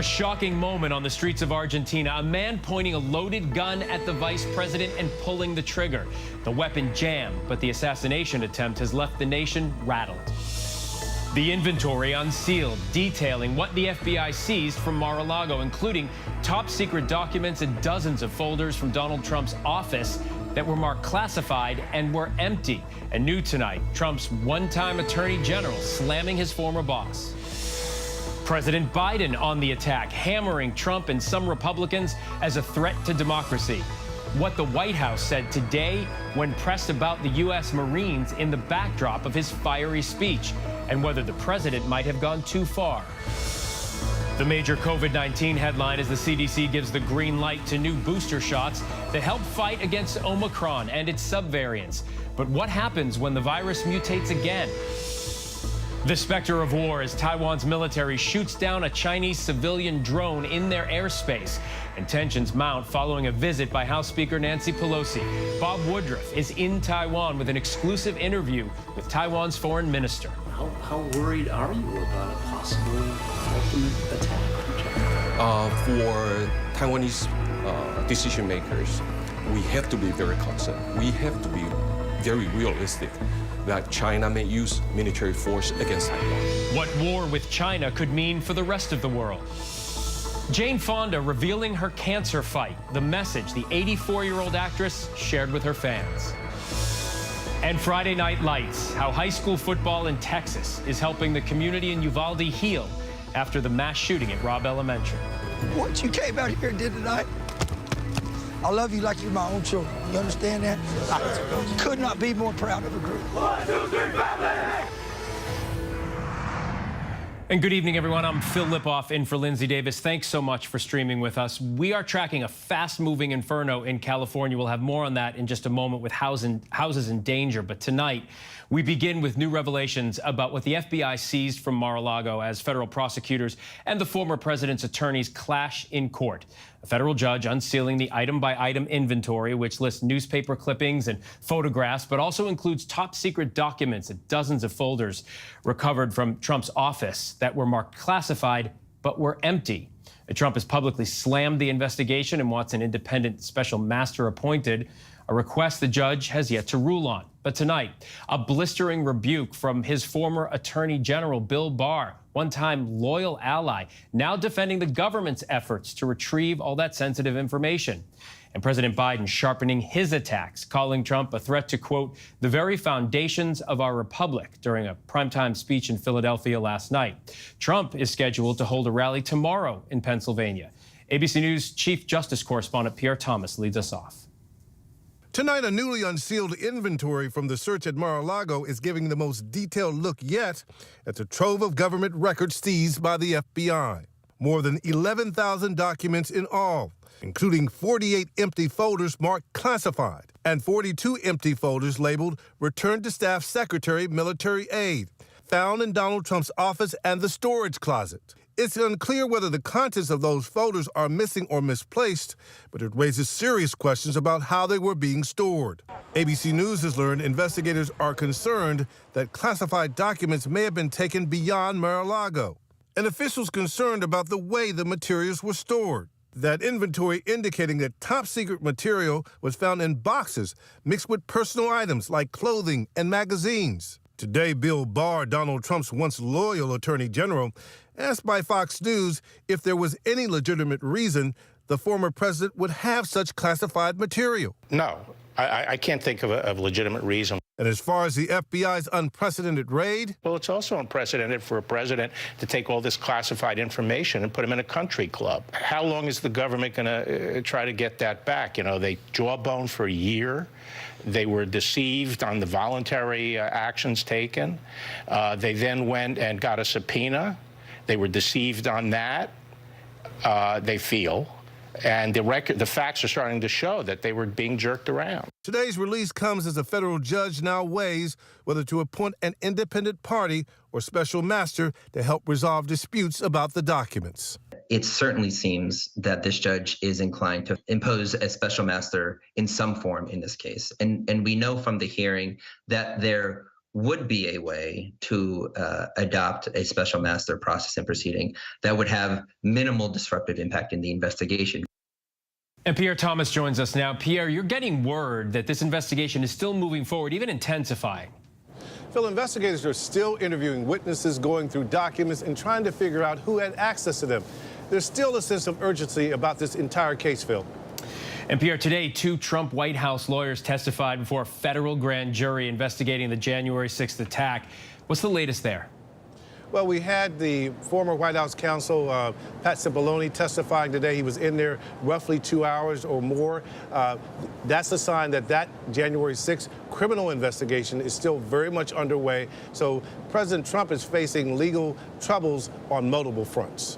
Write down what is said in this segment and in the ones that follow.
A shocking moment on the streets of Argentina. A man pointing a loaded gun at the vice president and pulling the trigger. The weapon jammed, but the assassination attempt has left the nation rattled. The inventory unsealed, detailing what the FBI seized from Mar-A-Lago, including top secret documents and dozens of folders from Donald Trump's office that were marked classified and were empty. And new tonight, Trump's one-time attorney general slamming his former boss. President Biden on the attack, hammering Trump and some Republicans as a threat to democracy. What the White House said today when pressed about the U.S. Marines in the backdrop of his fiery speech, and whether the president might have gone too far. The major COVID-19 headline is the CDC gives the green light to new booster shots that help fight against Omicron and its subvariants. But what happens when the virus mutates again? The specter of war as Taiwan's military shoots down a Chinese civilian drone in their airspace. And tensions mount following a visit by House Speaker Nancy Pelosi. Bob Woodruff is in Taiwan with an exclusive interview with Taiwan's foreign minister. How worried are you about a possible ultimate attack from China? For Taiwanese decision makers, we have to be very concerned. We have to be very realistic that China may use military force against Taiwan. What war with China could mean for the rest of the world. Jane Fonda revealing her cancer fight, the message the 84-year-old actress shared with her fans. And Friday Night Lights, how high school football in Texas is helping the community in Uvalde heal after the mass shooting at Robb Elementary. What you came out here and did tonight, I love you like you're my own children. You understand that? I could not be more proud of a group. 1, 2, 3, family! And good evening, everyone. I'm Phil Lipoff in for Lindsay Davis. Thanks so much for streaming with us. We are tracking a fast-moving inferno in California. We'll have more on that in just a moment with houses in danger. But tonight, we begin with new revelations about what the FBI seized from Mar-A-Lago as federal prosecutors and the former president's attorneys clash in court. A federal judge unsealing the item-by-item inventory, which lists newspaper clippings and photographs, but also includes top-secret documents and dozens of folders recovered from Trump's office that were marked classified but were empty. Trump has publicly slammed the investigation and wants an independent special master appointed, a request the judge has yet to rule on. But tonight, a blistering rebuke from his former Attorney General, Bill Barr, one-time loyal ally, now defending the government's efforts to retrieve all that sensitive information. And President Biden sharpening his attacks, calling Trump a threat to, quote, the very foundations of our republic during a primetime speech in Philadelphia last night. Trump is scheduled to hold a rally tomorrow in Pennsylvania. ABC News Chief Justice Correspondent Pierre Thomas leads us off. Tonight, a newly unsealed inventory from the search at Mar-A-Lago is giving the most detailed look yet at the trove of government records seized by the FBI. More than 11,000 documents in all, including 48 empty folders marked classified and 42 empty folders labeled Returned to Staff Secretary Military Aid, found in Donald Trump's office and the storage closet. It's unclear whether the contents of those folders are missing or misplaced, but it raises serious questions about how they were being stored. ABC News has learned investigators are concerned that classified documents may have been taken beyond Mar-A-Lago, and officials concerned about the way the materials were stored. That inventory indicating that top-secret material was found in boxes mixed with personal items like clothing and magazines. Today, Bill Barr, Donald Trump's once loyal attorney general, asked by Fox News if there was any legitimate reason the former president would have such classified material. No, I can't think of a legitimate reason. And as far as the FBI's unprecedented raid? Well, it's also unprecedented for a president to take all this classified information and put him in a country club. How long is the government going to try to get that back? You know, they jawbone for a year. They were deceived on the voluntary actions taken. They then went and got a subpoena. They were deceived on that, they feel. And the facts are starting to show that they were being jerked around. Today's release comes as a federal judge now weighs whether to appoint an independent party or special master to help resolve disputes about the documents. It certainly seems that this judge is inclined to impose a special master in some form in this case. And we know from the hearing that there would be a way to adopt a special master process and proceeding that would have minimal disruptive impact in the investigation. And Pierre Thomas joins us now. Pierre, you're getting word that this investigation is still moving forward, even intensifying. Phil, investigators are still interviewing witnesses, going through documents, and trying to figure out who had access to them. There's still a sense of urgency about this entire case, Phil. And Pierre, today, 2 Trump White House lawyers testified before a federal grand jury investigating the January 6th attack. What's the latest there? Well, we had the former White House counsel, Pat Cipollone, testifying today. He was in there roughly 2 hours or more. That's a sign that that January 6th criminal investigation is still very much underway. So President Trump is facing legal troubles on multiple fronts.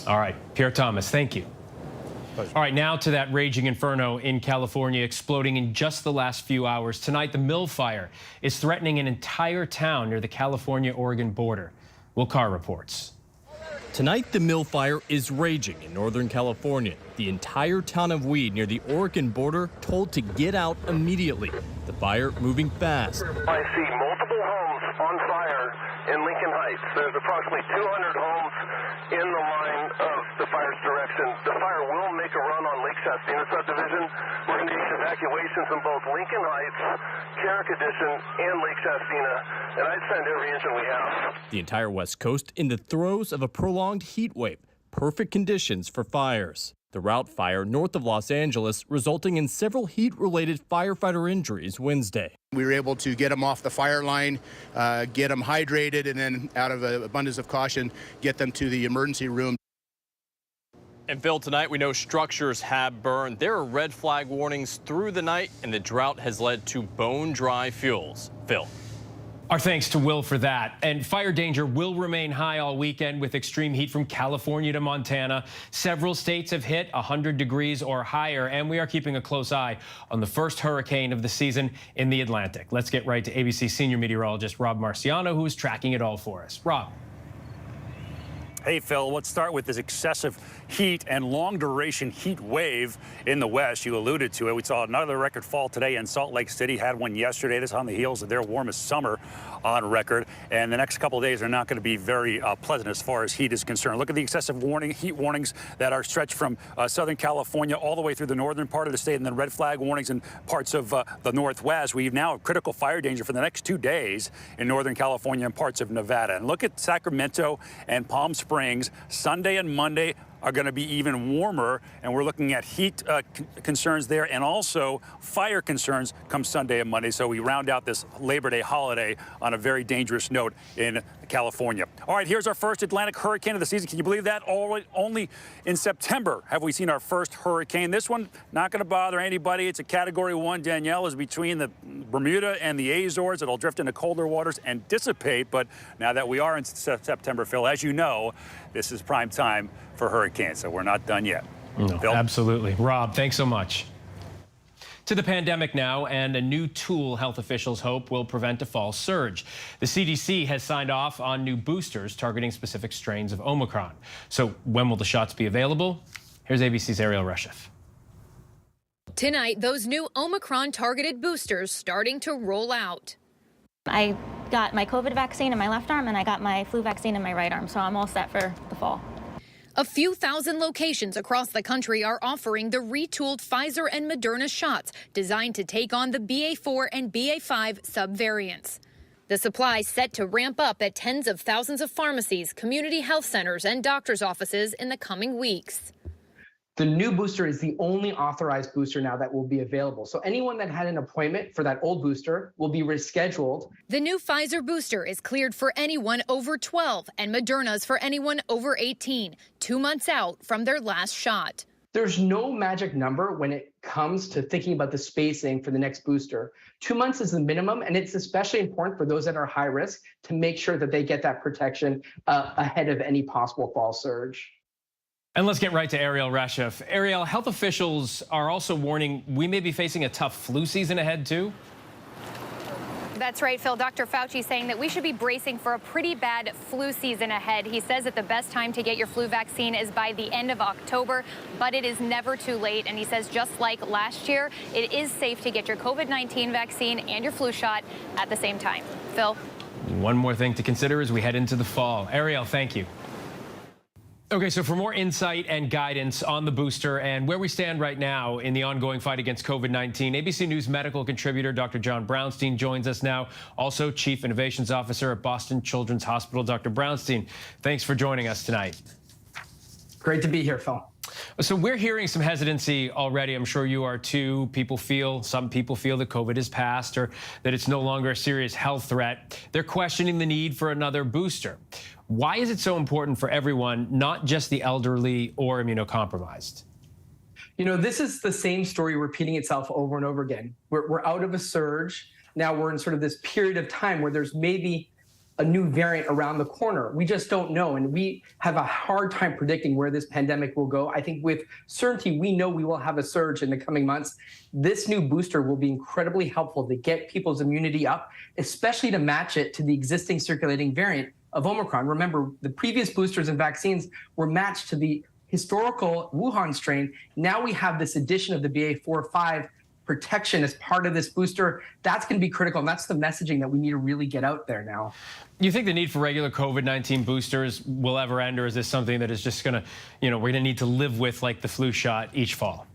All right, Pierre Thomas, thank you. All right, now to that raging inferno in California, exploding in just the last few hours. Tonight, the Mill Fire is threatening an entire town near the California-Oregon border. Will Carr reports. Tonight, the Mill Fire is raging in Northern California. The entire town of Weed near the Oregon border told to get out immediately. The fire moving fast. I see multiple homes on fire in Lincoln Heights. There's approximately 200 homes in the line of the fire's direction. The fire will make a run on Lake Shastina subdivision. We're going to need evacuations in both Lincoln Heights, Carrick Addition, and Lake Shastina, and I'd send every engine we have. The entire West Coast in the throes of a prolonged heat wave. Perfect conditions for fires. The route fire north of Los Angeles resulting in several heat-related firefighter injuries Wednesday. We were able to get them off the fire line, get them hydrated, and then out of an abundance of caution, get them to the emergency room. And Phil, tonight we know structures have burned. There are red flag warnings through the night, and the drought has led to bone-dry fuels. Phil. Our thanks to Will for that. And fire danger will remain high all weekend with extreme heat from California to Montana. Several states have hit 100 degrees or higher, and we are keeping a close eye on the first hurricane of the season in the Atlantic. Let's get right to ABC senior meteorologist Rob Marciano, who is tracking it all for us. Rob. Hey, Phil, let's start with this excessive heat and long-duration heat wave in the West. You alluded to it. We saw another record fall today in Salt Lake City, had one yesterday. This on the heels of their warmest summer on record. And the next couple of days are not going to be very pleasant as far as heat is concerned. Look at the excessive heat warnings that are stretched from Southern California all the way through the northern part of the state, and then red flag warnings in parts of the Northwest. We now have critical fire danger for the next 2 days in Northern California and parts of Nevada. And look at Sacramento and Palm Springs. Sunday and Monday are going to be even warmer, and we're looking at heat concerns there and also fire concerns come Sunday and Monday. So we round out this Labor Day holiday on a very dangerous note in California. All right, here's our first Atlantic hurricane of the season. Can you believe that? Only in September have we seen our first hurricane. This one, not going to bother anybody. It's a Category 1. Danielle is between the Bermuda and the Azores. It'll drift into colder waters and dissipate. But now that we are in September, Phil, as you know, this is prime time for hurricanes, so we're not done yet. No, absolutely. Rob, thanks so much. To the pandemic now, and a new tool health officials hope will prevent a fall surge. The CDC has signed off on new boosters targeting specific strains of Omicron. So when will the shots be available? Here's ABC's Ariel Reshef. Tonight, those new Omicron-targeted boosters starting to roll out. I got my COVID vaccine in my left arm, and I got my flu vaccine in my right arm, so I'm all set for the fall. A few thousand locations across the country are offering the retooled Pfizer and Moderna shots designed to take on the BA4 and BA5 subvariants. The supply set to ramp up at tens of thousands of pharmacies, community health centers, and doctors' offices in the coming weeks. The new booster is the only authorized booster now that will be available. So anyone that had an appointment for that old booster will be rescheduled. The new Pfizer booster is cleared for anyone over 12 and Moderna's for anyone over 18, 2 months out from their last shot. There's no magic number when it comes to thinking about the spacing for the next booster. 2 months is the minimum, and it's especially important for those that are high risk to make sure that they get that protection ahead of any possible fall surge. And let's get right to Ariel Reshef. Ariel, health officials are also warning we may be facing a tough flu season ahead, too. That's right, Phil. Dr. Fauci saying that we should be bracing for a pretty bad flu season ahead. He says that the best time to get your flu vaccine is by the end of October, but it is never too late. And he says just like last year, it is safe to get your COVID-19 vaccine and your flu shot at the same time. Phil? One more thing to consider as we head into the fall. Ariel, thank you. Okay, so for more insight and guidance on the booster and where we stand right now in the ongoing fight against COVID-19, ABC News medical contributor Dr. John Brownstein joins us now, also Chief Innovations Officer at Boston Children's Hospital. Dr. Brownstein, thanks for joining us tonight. Great to be here, Phil. So we're hearing some hesitancy already. I'm sure you are too. Some people feel that COVID is past or that it's no longer a serious health threat. They're questioning the need for another booster. Why is it so important for everyone, not just the elderly or immunocompromised? You know, this is the same story repeating itself over and over again. We're out of a surge. Now we're in sort of this period of time where there's maybe a new variant around the corner. We just don't know. And we have a hard time predicting where this pandemic will go. I think with certainty, we know we will have a surge in the coming months. This new booster will be incredibly helpful to get people's immunity up, especially to match it to the existing circulating variant of Omicron. Remember, the previous boosters and vaccines were matched to the historical Wuhan strain. Now we have this addition of the BA.4/5 protection as part of this booster. That's going to be critical, and that's the messaging that we need to really get out there now. You think the need for regular COVID-19 boosters will ever end, or is this something that is just going to, we're going to need to live with like the flu shot each fall?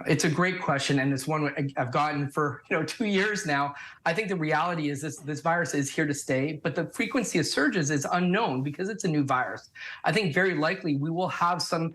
It's a great question, and it's one I've gotten for 2 years now. I think the reality is this virus is here to stay, but the frequency of surges is unknown because it's a new virus. I think very likely we will have some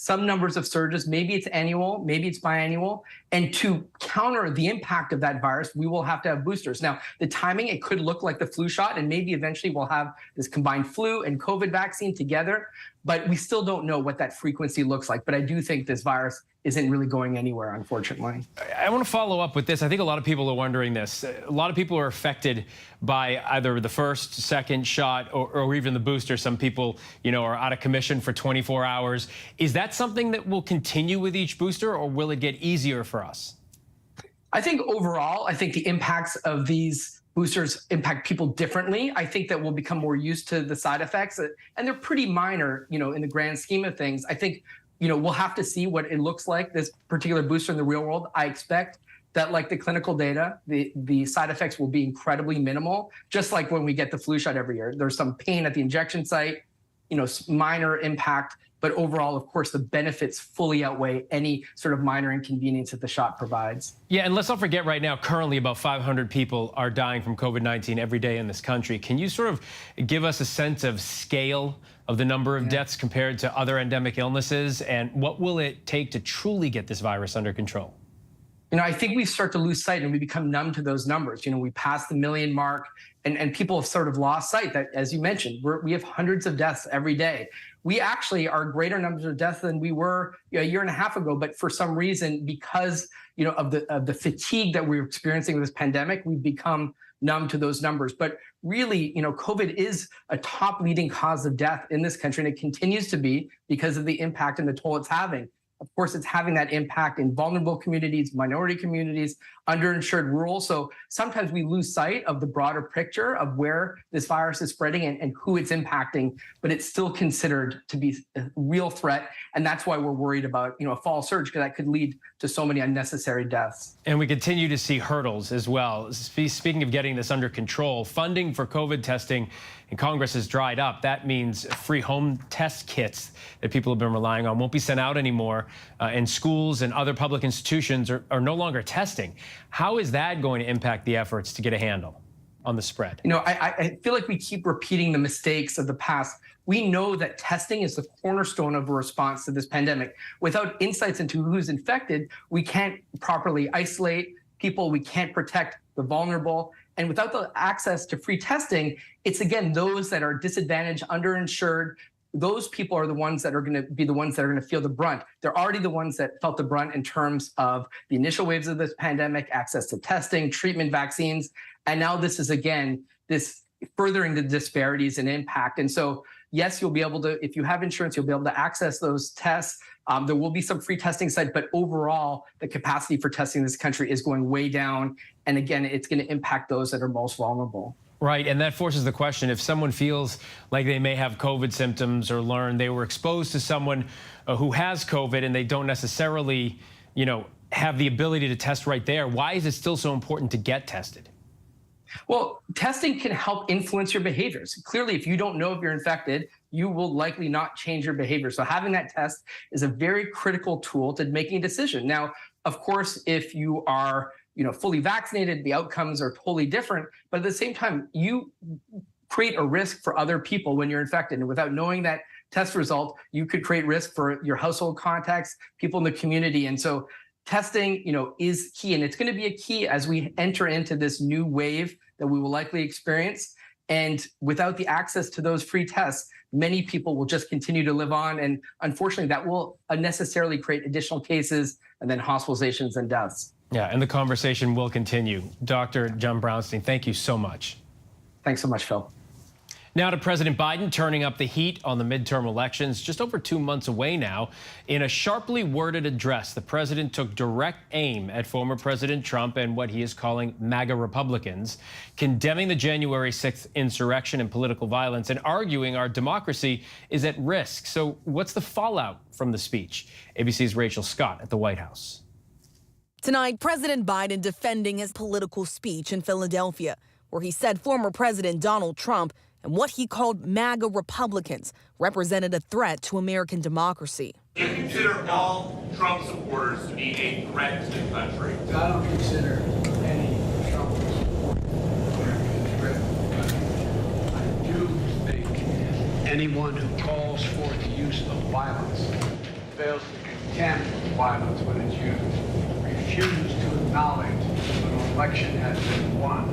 numbers of surges. Maybe it's annual, maybe it's biannual. And to counter the impact of that virus, we will have to have boosters. Now, the timing, it could look like the flu shot, and maybe eventually we'll have this combined flu and COVID vaccine together, but we still don't know what that frequency looks like. But I do think this virus isn't really going anywhere, unfortunately. I want to follow up with this. I think a lot of people are wondering this. A lot of people are affected by either the first, second shot, or even the booster. Some people, are out of commission for 24 hours. Is that something that will continue with each booster, or will it get easier for us? I think overall, the impacts of these boosters impact people differently. I think that we'll become more used to the side effects, and they're pretty minor, in the grand scheme of things. I think we'll have to see what it looks like, this particular booster in the real world. I expect that, like the clinical data, the side effects will be incredibly minimal, just like when we get the flu shot every year. There's some pain at the injection site, minor impact, but overall, of course, the benefits fully outweigh any sort of minor inconvenience that the shot provides. Yeah, and let's not forget right now, currently about 500 people are dying from COVID-19 every day in this country. Can you sort of give us a sense of scale of the number of deaths compared to other endemic illnesses, and what will it take to truly get this virus under control? I think we start to lose sight and we become numb to those numbers. We pass the million mark, and people have sort of lost sight that, as you mentioned, we have hundreds of deaths every day. We actually are greater numbers of deaths than we were a year and a half ago, but for some reason, because of the fatigue that we're experiencing with this pandemic, we've become numb to those numbers. But really, COVID is a top leading cause of death in this country, and it continues to be because of the impact and the toll it's having. Of course, it's having that impact in vulnerable communities, minority communities, underinsured, rural. So sometimes we lose sight of the broader picture of where this virus is spreading and who it's impacting, but it's still considered to be a real threat. And that's why we're worried about, a fall surge, because that could lead to so many unnecessary deaths. And we continue to see hurdles as well. Speaking of getting this under control, funding for COVID testing in Congress has dried up. That means free home test kits that people have been relying on won't be sent out anymore, and schools and other public institutions are no longer testing. How is that going to impact the efforts to get a handle on the spread? I feel like we keep repeating the mistakes of the past. We know that testing is the cornerstone of a response to this pandemic. Without insights into who's infected, we can't properly isolate people, we can't protect the vulnerable. And without the access to free testing, it's again those that are disadvantaged, underinsured. Those people are the ones that are going to be the ones that are going to feel the brunt. They're already the ones that felt the brunt in terms of the initial waves of this pandemic, access to testing, treatment, vaccines. And now this is, again, this furthering the disparities and impact. And so, yes, you'll be able to, if you have insurance, you'll be able to access those tests. There will be some free testing sites, but overall, the capacity for testing in this country is going way down. And again, it's going to impact those that are most vulnerable. Right, and that forces the question, if someone feels like they may have COVID symptoms or learn they were exposed to someone who has COVID and they don't necessarily, have the ability to test right there, why is it still so important to get tested? Well, testing can help influence your behaviors. Clearly, if you don't know if you're infected, you will likely not change your behavior. So having that test is a very critical tool to making a decision. Now, of course, if you are fully vaccinated, the outcomes are totally different. But at the same time, you create a risk for other people when you're infected. And without knowing that test result, you could create risk for your household contacts, people in the community. And so testing, is key. And it's going to be a key as we enter into this new wave that we will likely experience. And without the access to those free tests, many people will just continue to live on. And unfortunately, that will unnecessarily create additional cases and then hospitalizations and deaths. Yeah, and the conversation will continue. Dr. John Brownstein, thank you so much. Thanks so much, Phil. Now to President Biden turning up the heat on the midterm elections, just over 2 months away now. In a sharply worded address, the president took direct aim at former President Trump and what he is calling MAGA Republicans, condemning the January 6th insurrection and political violence and arguing our democracy is at risk. So what's the fallout from the speech? ABC's Rachel Scott at the White House. Tonight, President Biden defending his political speech in Philadelphia, where he said former President Donald Trump and what he called MAGA Republicans represented a threat to American democracy. Do you consider all Trump supporters to be a threat to the country? I don't consider any Trump supporters a threat to the country. I do think anyone who calls for the use of violence fails to condemn violence when it's used, refuses to acknowledge when an election has been won,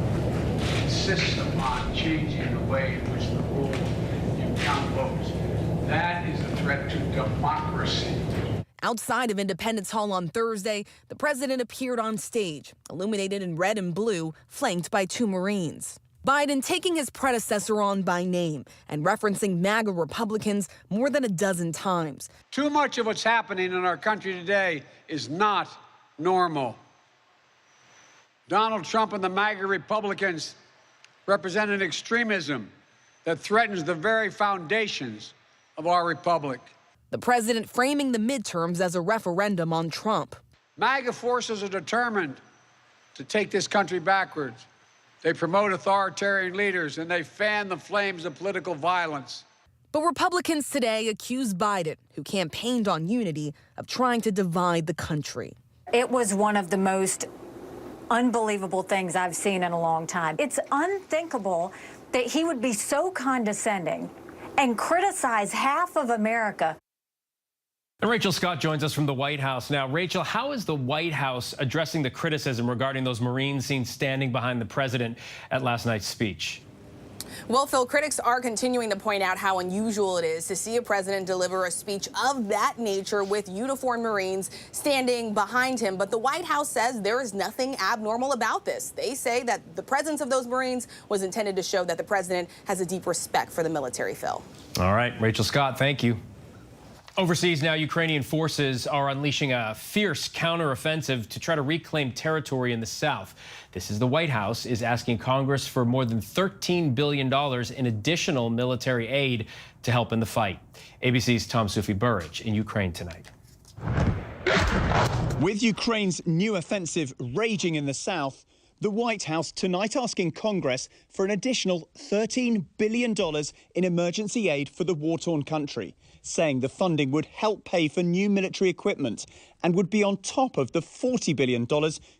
insists upon changing the way in which the rules you count votes. That is a threat to democracy. Outside of Independence Hall on Thursday, the president appeared on stage, illuminated in red and blue, flanked by 2 Marines. Biden taking his predecessor on by name and referencing MAGA Republicans more than a dozen times. Too much of what's happening in our country today is not normal. Donald Trump and the MAGA Republicans represent an extremism that threatens the very foundations of our republic. The president framing the midterms as a referendum on Trump. MAGA forces are determined to take this country backwards. They promote authoritarian leaders and they fan the flames of political violence. But Republicans today accuse Biden, who campaigned on unity, of trying to divide the country. It was one of the most unbelievable things I've seen in a long time. It's unthinkable that he would be so condescending and criticize half of America. And Rachel Scott joins us from the White House. Now, Rachel, how is the White House addressing the criticism regarding those Marines seen standing behind the president at last night's speech? Well, Phil, critics are continuing to point out how unusual it is to see a president deliver a speech of that nature with uniformed Marines standing behind him. But the White House says there is nothing abnormal about this. They say that the presence of those Marines was intended to show that the president has a deep respect for the military, Phil. All right, Rachel Scott, thank you. Overseas now, Ukrainian forces are unleashing a fierce counteroffensive to try to reclaim territory in the south. This is the White House is asking Congress for more than $13 billion in additional military aid to help in the fight. ABC's Tom Sufi-Burridge in Ukraine tonight. With Ukraine's new offensive raging in the south, the White House tonight asking Congress for an additional $13 billion in emergency aid for the war-torn country, saying the funding would help pay for new military equipment and would be on top of the $40 billion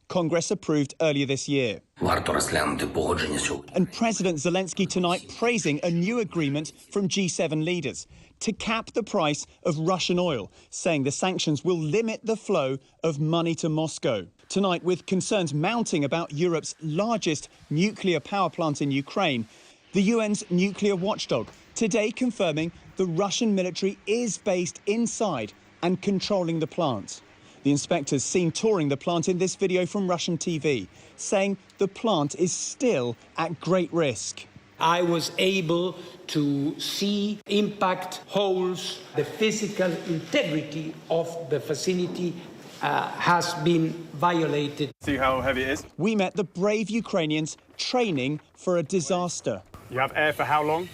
Congress approved earlier this year. And President Zelensky tonight praising a new agreement from G7 leaders to cap the price of Russian oil, saying the sanctions will limit the flow of money to Moscow. Tonight, with concerns mounting about Europe's largest nuclear power plant in Ukraine, the UN's nuclear watchdog today confirming the Russian military is based inside and controlling the plant. The inspectors seen touring the plant in this video from Russian TV, saying the plant is still at great risk. I was able to see impact holes. The physical integrity of the facility has been violated. See how heavy it is? We met the brave Ukrainians training for a disaster. You have air for how long?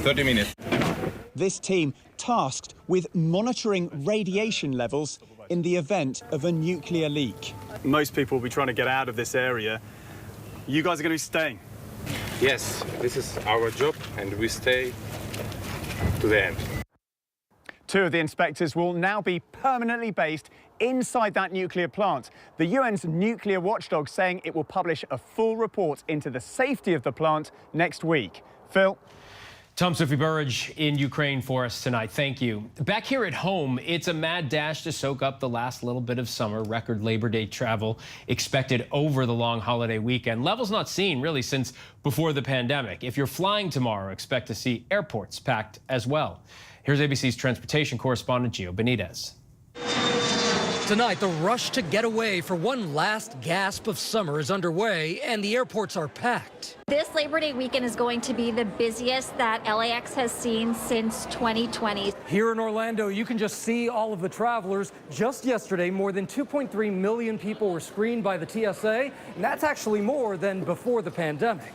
30 minutes. This team tasked with monitoring radiation levels in the event of a nuclear leak. Most people will be trying to get out of this area. You guys are going to be staying? Yes, this is our job, and we stay to the end. Two of the inspectors will now be permanently based inside that nuclear plant. The UN's nuclear watchdog saying it will publish a full report into the safety of the plant next week. Phil? Tom Sophie Burridge in Ukraine for us tonight. Thank you. Back here at home, it's a mad dash to soak up the last little bit of summer. Record Labor Day travel expected over the long holiday weekend. Levels not seen really since before the pandemic. If you're flying tomorrow, expect to see airports packed as well. Here's ABC's transportation correspondent Gio Benitez. Tonight, the rush to get away for one last gasp of summer is underway, and the airports are packed. This Labor Day weekend is going to be the busiest that LAX has seen since 2020. Here in Orlando, you can just see all of the travelers. Just yesterday, more than 2.3 million people were screened by the TSA, and that's actually more than before the pandemic.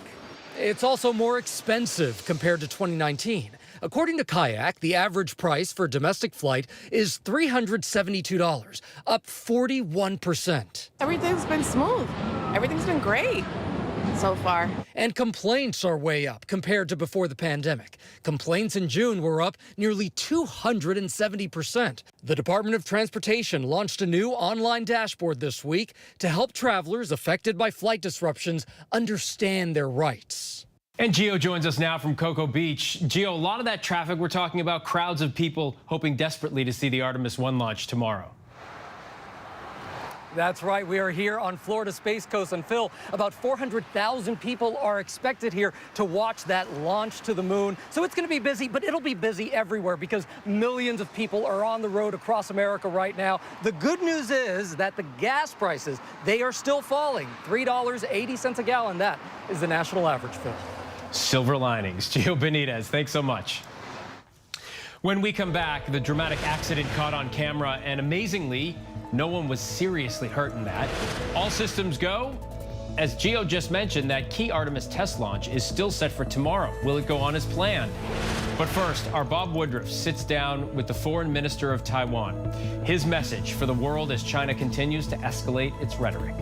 It's also more expensive compared to 2019. According to Kayak, the average price for a domestic flight is $372, up 41%. Everything's been smooth. Everything's been great so far. And complaints are way up compared to before the pandemic. Complaints in June were up nearly 270%. The Department of Transportation launched a new online dashboard this week to help travelers affected by flight disruptions understand their rights. And Gio joins us now from Cocoa Beach. Gio, a lot of that traffic we're talking about, crowds of people hoping desperately to see the Artemis 1 launch tomorrow. That's right. We are here on Florida Space Coast. And Phil, about 400,000 people are expected here to watch that launch to the moon. So it's going to be busy, but it'll be busy everywhere because millions of people are on the road across America right now. The good news is that the gas prices, they are still falling. $3.80 a gallon. That is the national average, Phil. Silver linings. Gio Benitez, thanks so much. When we come back, the dramatic accident caught on camera, and amazingly, no one was seriously hurt in that. All systems go. As Gio just mentioned, that key Artemis test launch is still set for tomorrow. Will it go on as planned? But first, our Bob Woodruff sits down with the foreign minister of Taiwan. His message for the world as China continues to escalate its rhetoric.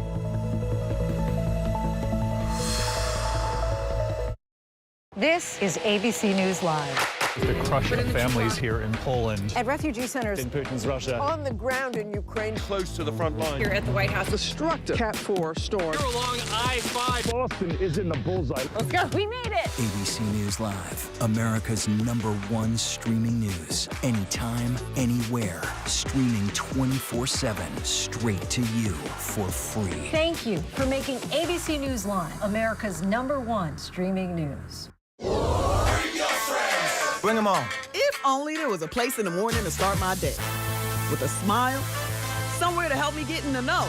This is ABC News Live. The crush of families here in Poland. At refugee centers in Putin's Russia. On the ground in Ukraine. Close to the front line. Here at the White House. Destructive Cat 4 storm. Here along I-5. Boston is in the bullseye. Let's go. We made it. ABC News Live, America's #1 streaming news. Anytime, anywhere. Streaming 24/7, straight to you for free. Thank you for making ABC News Live America's #1 streaming news. Bring them on. If only there was a place in the morning to start my day. With a smile, somewhere to help me get in the know.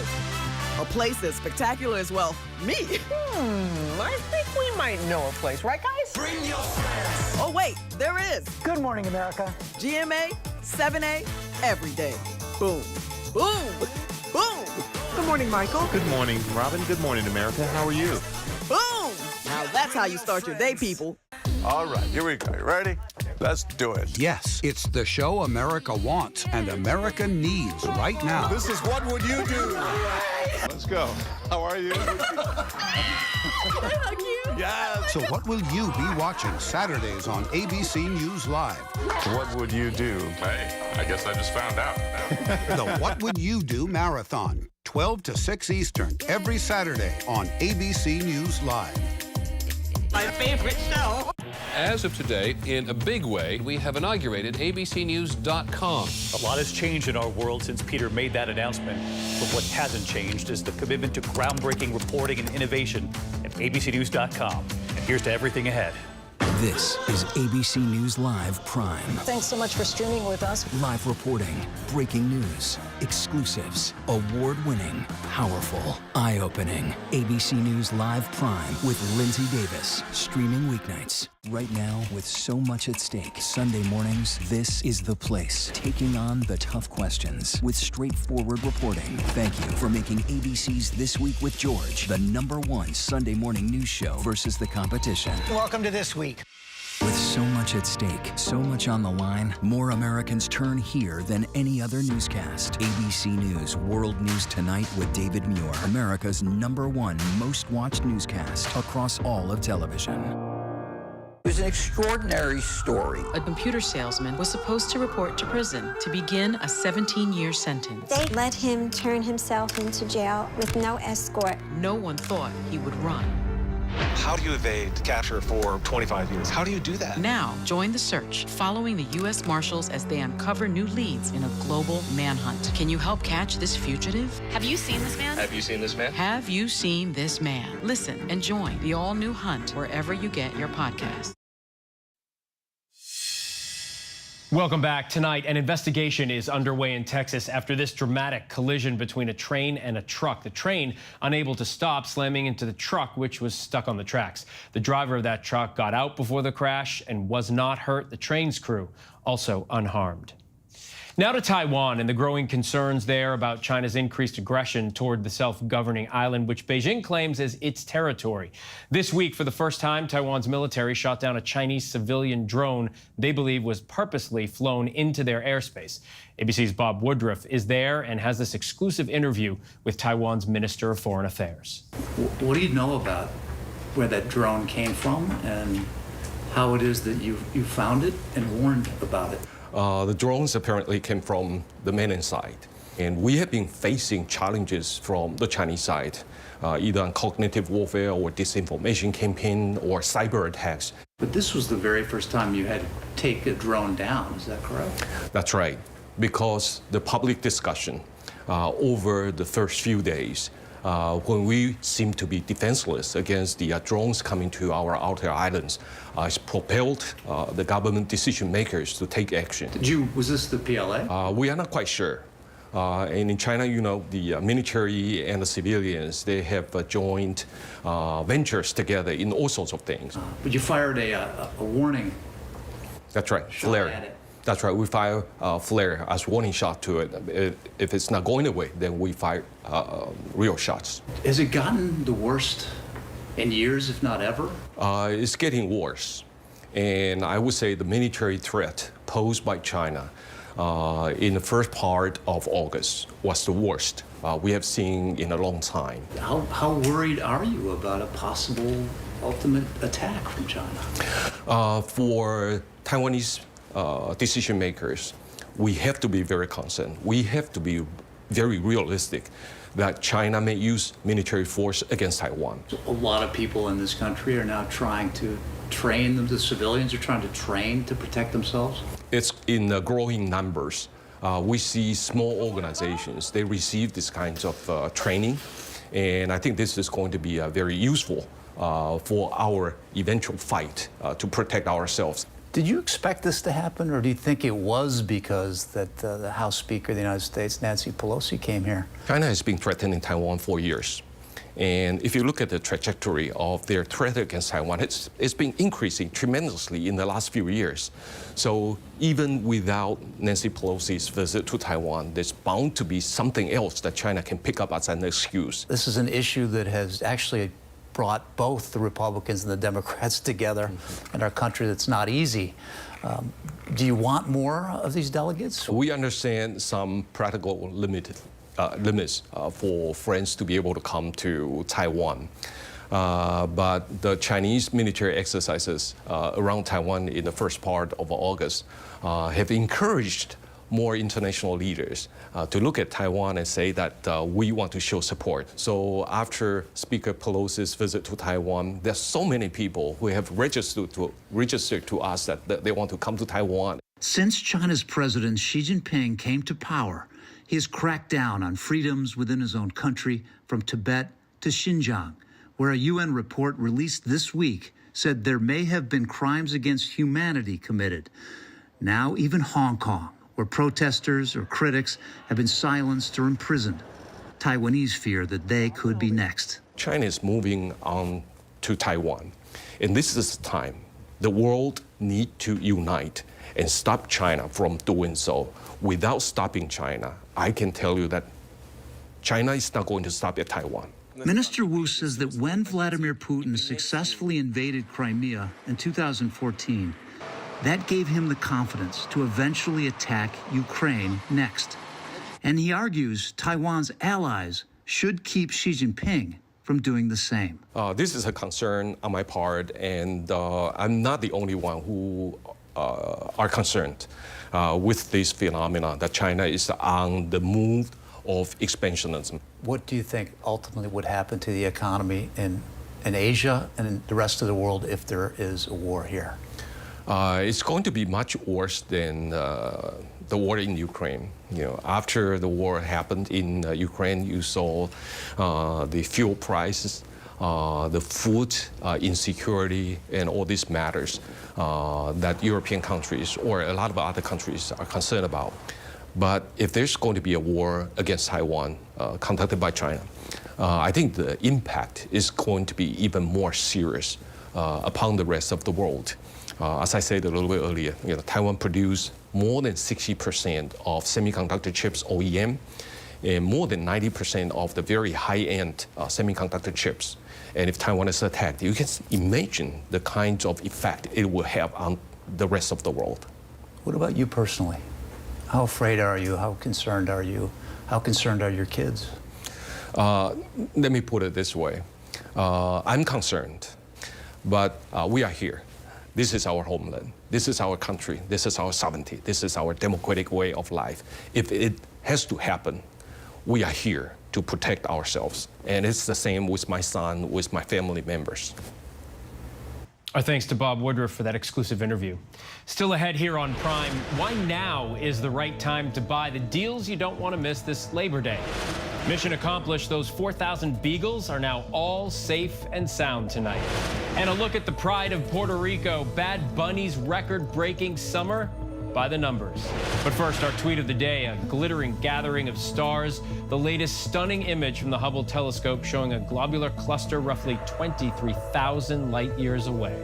A place as spectacular as, well, me. I think we might know a place, right, guys? Bring your friends. Oh, wait, there is. Good morning, America. GMA, 7A, every day. Boom, boom, boom. Good morning, Michael. Good morning, Robin. Good morning, America. How are you? Boom. Now that's how you start your day, people. All right, here we go. You ready? Let's do it. Yes, it's the show America wants and America needs right now. This is What Would You Do? Let's go. How are you? Yeah. So what will you be watching Saturdays on ABC News Live? What would you do? Hey, I guess I just found out. The What Would You Do Marathon, 12 to 6 Eastern, every Saturday on ABC News Live. My favorite show. As of today, in a big way, we have inaugurated abcnews.com. A lot has changed in our world since Peter made that announcement. But what hasn't changed is the commitment to groundbreaking reporting and innovation at abcnews.com. And here's to everything ahead. This is ABC News Live Prime. Thanks so much for streaming with us. Live reporting, breaking news, exclusives, award-winning, powerful, eye-opening. ABC News Live Prime with Lindsay Davis, streaming weeknights. Right now, with so much at stake, Sunday mornings, this is the place. Taking on the tough questions with straightforward reporting. Thank you for making ABC's This Week with George the #1 Sunday morning news show versus the competition. Welcome to This Week. With so much at stake, so much on the line, more Americans turn here than any other newscast. ABC News World News Tonight with David Muir, America's #1 most watched newscast across all of television. It was an extraordinary story. A computer salesman was supposed to report to prison to begin a 17-year sentence. They let him turn himself into jail with no escort. No one thought he would run. How do you evade capture for 25 years? How do you do that? Now, join the search, following the U.S. Marshals as they uncover new leads in a global manhunt. Can you help catch this fugitive? Have you seen this man? Have you seen this man? Have you seen this man? Listen and join the all-new hunt wherever you get your podcast. Welcome back. Tonight, an investigation is underway in Texas after this dramatic collision between a train and a truck. The train, unable to stop, slamming into the truck, which was stuck on the tracks. The driver of that truck got out before the crash and was not hurt. The train's crew also unharmed. Now to Taiwan and the growing concerns there about China's increased aggression toward the self-governing island, which Beijing claims is its territory. This week, for the first time, Taiwan's military shot down a Chinese civilian drone they believe was purposely flown into their airspace. ABC's Bob Woodruff is there and has this exclusive interview with Taiwan's Minister of Foreign Affairs. What do you know about where that drone came from and how it is that you found it and warned about it? The drones apparently came from the mainland side, and we have been facing challenges from the Chinese side, either on cognitive warfare or disinformation campaign or cyber attacks. But this was the very first time you had to take a drone down, is that correct? That's right, because the public discussion over the first few days, when we seem to be defenseless against the drones coming to our outer islands, it's propelled the government decision makers to take action. Was this the PLA? We are not quite sure. And in China, you know, the military and the civilians, they have joined ventures together in all sorts of things. But you fired a warning. That's right, flare. That's right, we fire flare as warning shot to it. If it's not going away, then we fire real shots. Has it gotten the worst in years, if not ever? It's getting worse. And I would say the military threat posed by China in the first part of August was the worst we have seen in a long time. How worried are you about a possible ultimate attack from China? For Taiwanese decision makers, we have to be very concerned. We have to be very realistic that China may use military force against Taiwan. A lot of people in this country are now trying to train them, the civilians are trying to train to protect themselves? It's in growing numbers. We see small organizations, they receive this kinds of training, and I think this is going to be very useful for our eventual fight to protect ourselves. Did you expect this to happen, or do you think it was because that the House Speaker of the United States, Nancy Pelosi, came here? China has been threatening Taiwan for years. And if you look at the trajectory of their threat against Taiwan, it's been increasing tremendously in the last few years. So even without Nancy Pelosi's visit to Taiwan, there's bound to be something else that China can pick up as an excuse. This is an issue that has actually brought both the Republicans and the Democrats together in our country. That's not easy. Do you want more of these delegates? We understand some practical limits for friends to be able to come to Taiwan. But the Chinese military exercises around Taiwan in the first part of August have encouraged more international leaders to look at Taiwan and say that we want to show support. So after Speaker Pelosi's visit to Taiwan, there's so many people who have registered to us that they want to come to Taiwan. Since China's President Xi Jinping came to power, he has cracked down on freedoms within his own country, from Tibet to Xinjiang, where a UN report released this week said there may have been crimes against humanity committed. Now even Hong Kong, where protesters or critics have been silenced or imprisoned. Taiwanese fear that they could be next. China is moving on to Taiwan, and this is the time the world needs to unite and stop China from doing so. Without stopping China, I can tell you that China is not going to stop at Taiwan. Minister Wu says that when Vladimir Putin successfully invaded Crimea in 2014, that gave him the confidence to eventually attack Ukraine next. And he argues Taiwan's allies should keep Xi Jinping from doing the same. This is a concern on my part, and I'm not the only one who are concerned with this phenomenon that China is on the move of expansionism. What do you think ultimately would happen to the economy in Asia and in the rest of the world if there is a war here? It's going to be much worse than the war in Ukraine. You know, after the war happened in Ukraine, you saw the fuel prices, the food insecurity, and all these matters that European countries or a lot of other countries are concerned about. But if there's going to be a war against Taiwan conducted by China, I think the impact is going to be even more serious upon the rest of the world. As I said a little bit earlier, you know, Taiwan produced more than 60% of semiconductor chips OEM, and more than 90% of the very high-end semiconductor chips. And if Taiwan is attacked, you can imagine the kinds of effect it will have on the rest of the world. What about you personally? How afraid are you? How concerned are you? How concerned are your kids? Let me put it this way. I'm concerned, but we are here. This is our homeland. This is our country. This is our sovereignty. This is our democratic way of life. If it has to happen, we are here to protect ourselves. And it's the same with my son, with my family members. Our thanks to Bob Woodruff for that exclusive interview. Still ahead here on Prime, why now is the right time to buy the deals you don't want to miss this Labor Day. Mission accomplished. Those 4,000 beagles are now all safe and sound tonight. And a look at the pride of Puerto Rico, Bad Bunny's record-breaking summer by the numbers. But first, our tweet of the day, a glittering gathering of stars, the latest stunning image from the Hubble telescope showing a globular cluster roughly 23,000 light years away.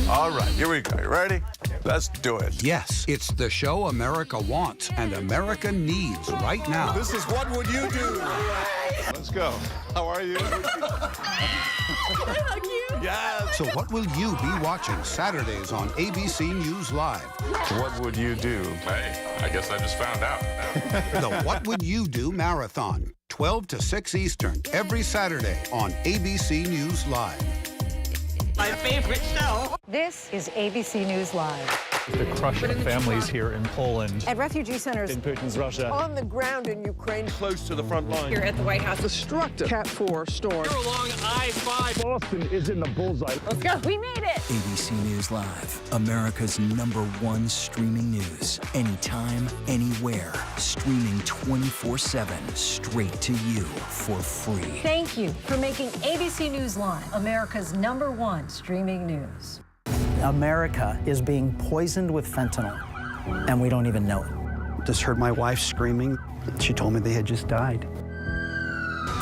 All right, here we go. You ready? Let's do it. Yes, it's the show America wants and America needs right now. This is What Would You Do? Let's go. How are you? Yes. So what will you be watching Saturdays on ABC News Live? What would you do? Hey, I guess I just found out. The What Would You Do Marathon, 12 to 6 Eastern, every Saturday on ABC News Live. My favorite show. This is ABC News Live. The crush of families here in Poland. At refugee centers. In Putin's Russia. On the ground in Ukraine. Close to the front line. Here at the White House. Destructive Cat 4 storm. Here along I-5. Boston is in the bullseye. Let's go. We made it. ABC News Live, America's #1 streaming news. Anytime, anywhere. Streaming 24/7, straight to you for free. Thank you for making ABC News Live America's #1 streaming news. America is being poisoned with fentanyl, and we don't even know it. Just heard my wife screaming. She told me they had just died.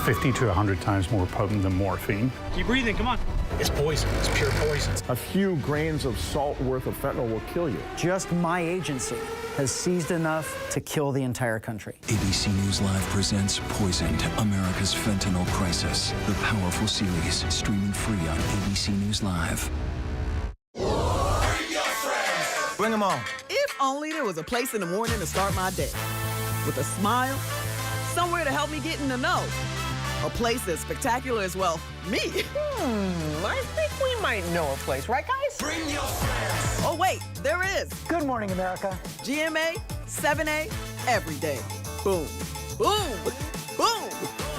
50 to 100 times more potent than morphine. Keep breathing, come on. It's poison. It's pure poison. A few grains of salt worth of fentanyl will kill you. Just my agency has seized enough to kill the entire country. ABC News Live presents Poisoned, America's Fentanyl Crisis. The powerful series, streaming free on ABC News Live. Bring them on. If only there was a place in the morning to start my day. With a smile, somewhere to help me get in the know. A place that's spectacular as well, me. I think we might know a place, right, guys? Bring your friends. Oh, wait, there is. Good morning, America. GMA, 7A, every day. Boom, boom, boom.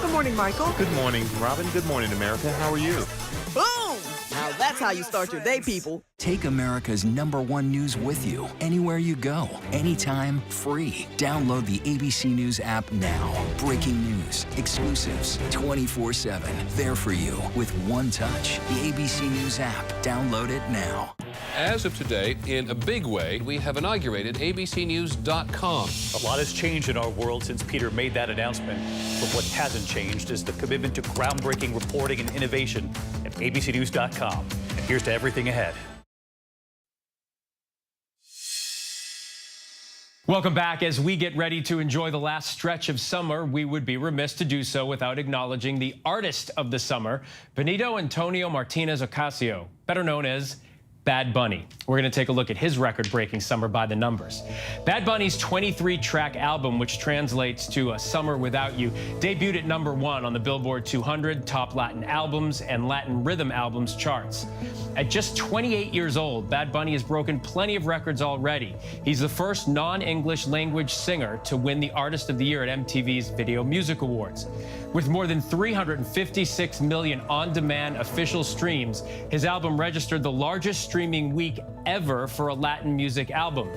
Good morning, Michael. Good morning, Robin. Good morning, America. How are you? Boom. Now that's how you start your day, people. Take America's #1 news with you anywhere you go, anytime, free. Download the ABC News app now. Breaking news, exclusives, 24/7. There for you with one touch. The ABC News app. Download it now. As of today, in a big way, we have inaugurated abcnews.com. A lot has changed in our world since Peter made that announcement. But what hasn't changed is the commitment to groundbreaking reporting and innovation at abcnews.com. And here's to everything ahead. Welcome back. As we get ready to enjoy the last stretch of summer, we would be remiss to do so without acknowledging the artist of the summer, Benito Antonio Martinez Ocasio, better known as Bad Bunny. We're going to take a look at his record-breaking Summer by the Numbers. Bad Bunny's 23-track album, which translates to A Summer Without You, debuted at #1 on the Billboard 200 Top Latin Albums and Latin Rhythm Albums charts. At just 28 years old, Bad Bunny has broken plenty of records already. He's the first non-English language singer to win the Artist of the Year at MTV's Video Music Awards. With more than 356 million on-demand official streams, his album registered the largest streaming week ever for a Latin music album.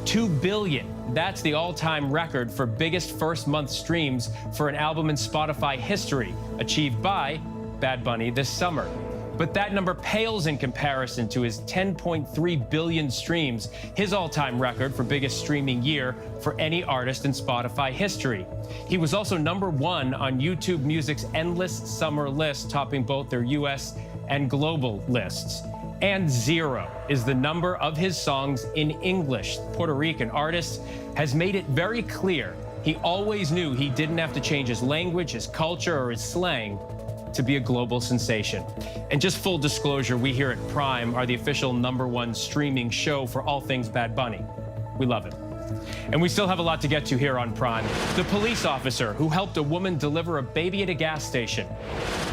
2 billion. That's the all-time record for biggest first-month streams for an album in Spotify history, achieved by Bad Bunny this summer. But that number pales in comparison to his 10.3 billion streams, his all-time record for biggest streaming year for any artist in Spotify history. He was also #1 on YouTube Music's Endless Summer list, topping both their US and global lists. And 0 is the number of his songs in English. The Puerto Rican artist has made it very clear he always knew he didn't have to change his language, his culture, or his slang to be a global sensation. And just full disclosure, we here at Prime are the official #1 streaming show for all things Bad Bunny. We love it. And we still have a lot to get to here on Prime. The police officer who helped a woman deliver a baby at a gas station.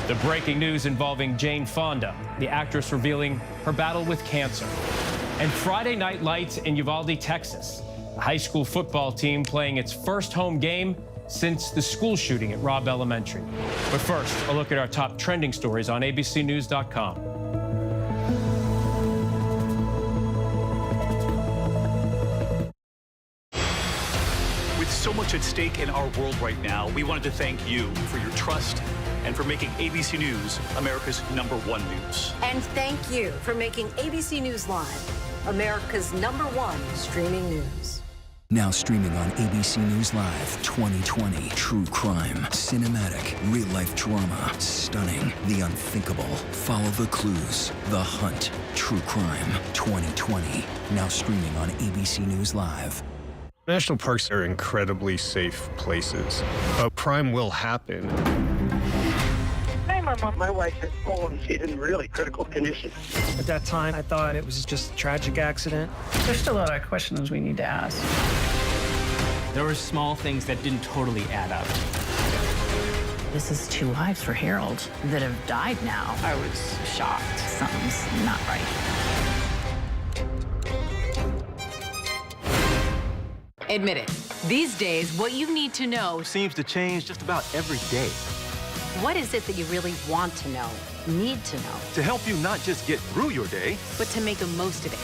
The breaking news involving Jane Fonda, the actress revealing her battle with cancer. And Friday Night Lights in Uvalde, Texas. A high school football team playing its first home game since the school shooting at Robb Elementary. But first, a look at our top trending stories on abcnews.com. With so much at stake in our world right now, we wanted to thank you for your trust and for making ABC News America's #1 news. And thank you for making ABC News Live America's #1 streaming news. Now streaming on ABC News Live 2020. True crime, cinematic, real-life drama, stunning, the unthinkable. Follow the clues. The Hunt. True crime 2020. Now streaming on ABC News Live. National parks are incredibly safe places. A crime will happen. My wife had fallen. She's in really critical condition. At that time, I thought it was just a tragic accident. There's still a lot of questions we need to ask. There were small things that didn't totally add up. This is 2 lives for Harold that have died now. I was shocked. Something's not right. Admit it. These days, what you need to know seems to change just about every day. What is it that you really want to know, need to know? To help you not just get through your day, but to make the most of it.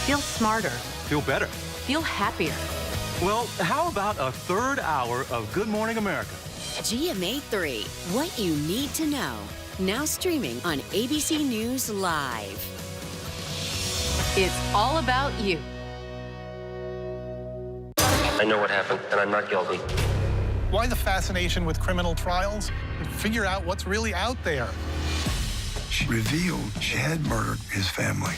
Feel smarter. Feel better. Feel happier. Well, how about a 3rd hour of Good Morning America? GMA 3, what you need to know. Now streaming on ABC News Live. It's all about you. I know what happened, and I'm not guilty. Why the fascination with criminal trials? Figure out what's really out there. She revealed she had murdered his family.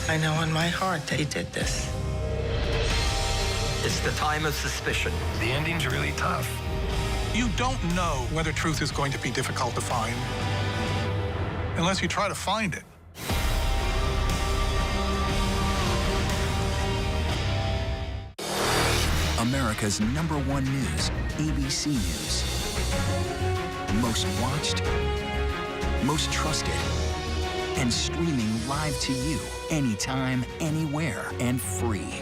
I know in my heart that he did this. It's the time of suspicion. The ending's really tough. You don't know whether truth is going to be difficult to find unless you try to find it. America's #1 news, ABC News. Most watched, most trusted, and streaming live to you anytime, anywhere, and free.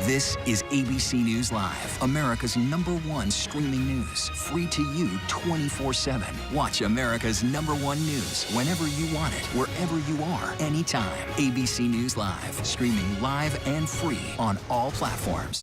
This is ABC News Live, America's #1 streaming news. Free to you 24/7. Watch America's #1 news whenever you want it, wherever you are, anytime. ABC News Live, streaming live and free on all platforms.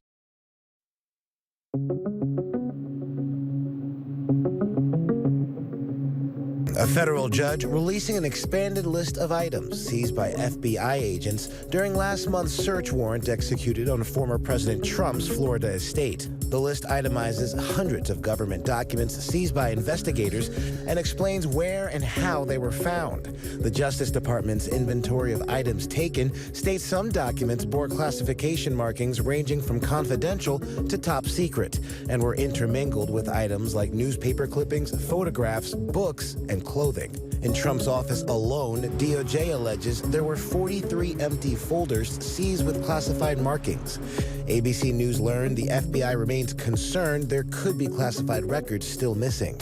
A federal judge releasing an expanded list of items seized by FBI agents during last month's search warrant executed on former President Trump's Florida estate. The list itemizes hundreds of government documents seized by investigators and explains where and how they were found. The Justice Department's inventory of items taken states some documents bore classification markings ranging from confidential to top secret and were intermingled with items like newspaper clippings, photographs, books, and clothing. In Trump's office alone, DOJ alleges there were 43 empty folders seized with classified markings. ABC News learned the FBI remains concerned there could be classified records still missing.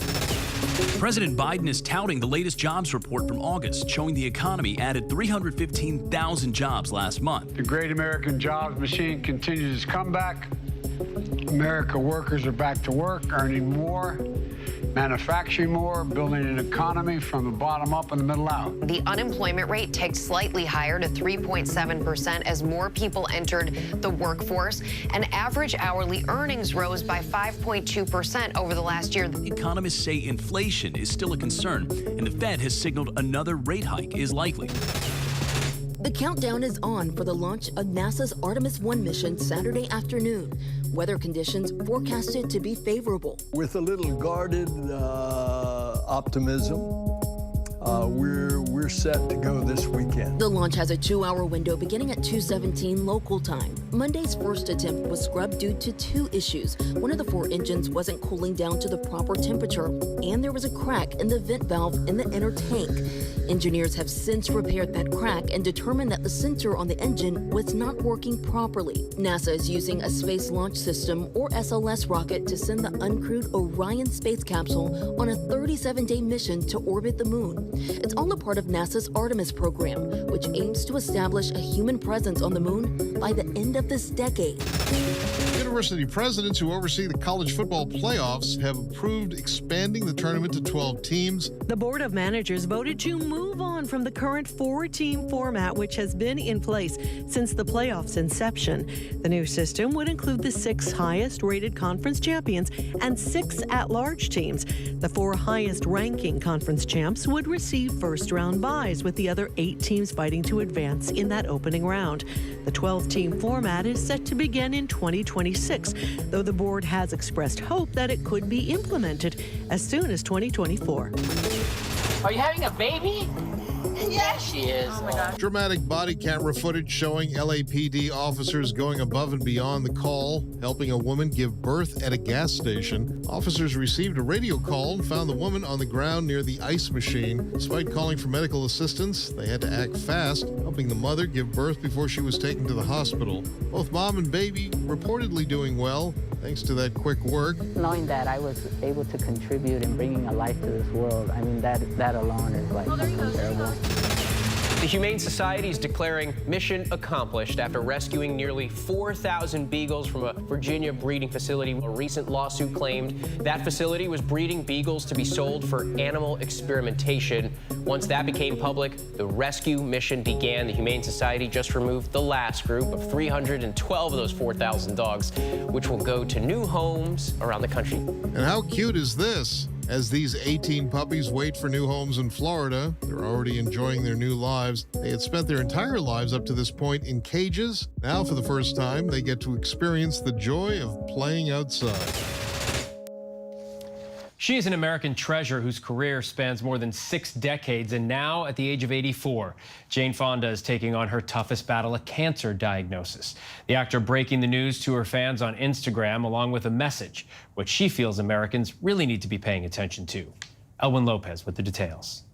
President Biden is touting the latest jobs report from August, showing the economy added 315,000 jobs last month. The great American jobs machine continues its comeback. America workers are back to work, earning more, manufacturing more, building an economy from the bottom up and the middle out. The unemployment rate ticked slightly higher to 3.7% as more people entered the workforce, and average hourly earnings rose by 5.2% over the last year. Economists say inflation is still a concern, and the Fed has signaled another rate hike is likely. The countdown is on for the launch of NASA's Artemis 1 mission Saturday afternoon. Weather conditions forecasted to be favorable. With a little guarded optimism, we're set to go this weekend. The launch has a 2-hour window beginning at 2:17 local time. Monday's first attempt was scrubbed due to 2 issues. One of the 4 engines wasn't cooling down to the proper temperature, and there was a crack in the vent valve in the inner tank. Engineers have since repaired that crack and determined that the sensor on the engine was not working properly. NASA is using a Space Launch System, or SLS rocket, to send the uncrewed Orion space capsule on a 37-day mission to orbit the moon. It's all a part of NASA's Artemis program, which aims to establish a human presence on the moon by the end of this decade. University presidents who oversee the college football playoffs have approved expanding the tournament to 12 teams. The Board of Managers voted to move on from the current 4-team format, which has been in place since the playoffs' inception. The new system would include the 6 highest-rated conference champions and 6 at-large teams. The 4 highest-ranking conference champs would receive first-round byes, with the other 8 teams fighting to advance in that opening round. The 12-team format is set to begin in 2026, though the board has expressed hope that it could be implemented as soon as 2024. Are you having a baby? Yeah, she is. Oh my gosh. Dramatic body camera footage showing LAPD officers going above and beyond the call, helping a woman give birth at a gas station. Officers received a radio call and found the woman on the ground near the ice machine. Despite calling for medical assistance, they had to act fast, helping the mother give birth before she was taken to the hospital. Both mom and baby reportedly doing well, thanks to that quick work. Knowing that I was able to contribute in bringing a life to this world, I mean, that alone is like incredible. The Humane Society is declaring mission accomplished after rescuing nearly 4,000 beagles from a Virginia breeding facility. A recent lawsuit claimed that facility was breeding beagles to be sold for animal experimentation. Once that became public, the rescue mission began. The Humane Society just removed the last group of 312 of those 4,000 dogs, which will go to new homes around the country. And how cute is this? As these 18 puppies wait for new homes in Florida, they're already enjoying their new lives. They had spent their entire lives up to this point in cages. Now, for the first time, they get to experience the joy of playing outside. She is an American treasure whose career spans more than 6 decades, and now at the age of 84, Jane Fonda is taking on her toughest battle, a cancer diagnosis. The actor breaking the news to her fans on Instagram, along with a message, which she feels Americans really need to be paying attention to. Elwin Lopez with the details.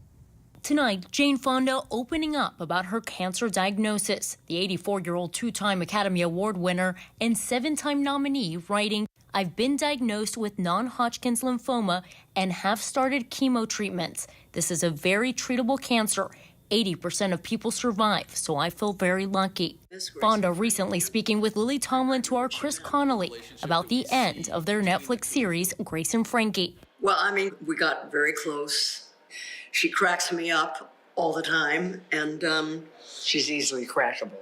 Tonight, Jane Fonda opening up about her cancer diagnosis. The 84-year-old 2-time Academy Award winner and 7-time nominee writing, "I've been diagnosed with non-Hodgkin's lymphoma and have started chemo treatments. This is a very treatable cancer. 80% of people survive, so I feel very lucky. Fonda recently speaking with Lily Tomlin to our Chris Connolly about the end of their Netflix series, Grace and Frankie. Well, I mean, we got very close. She cracks me up all the time, and she's easily crashable.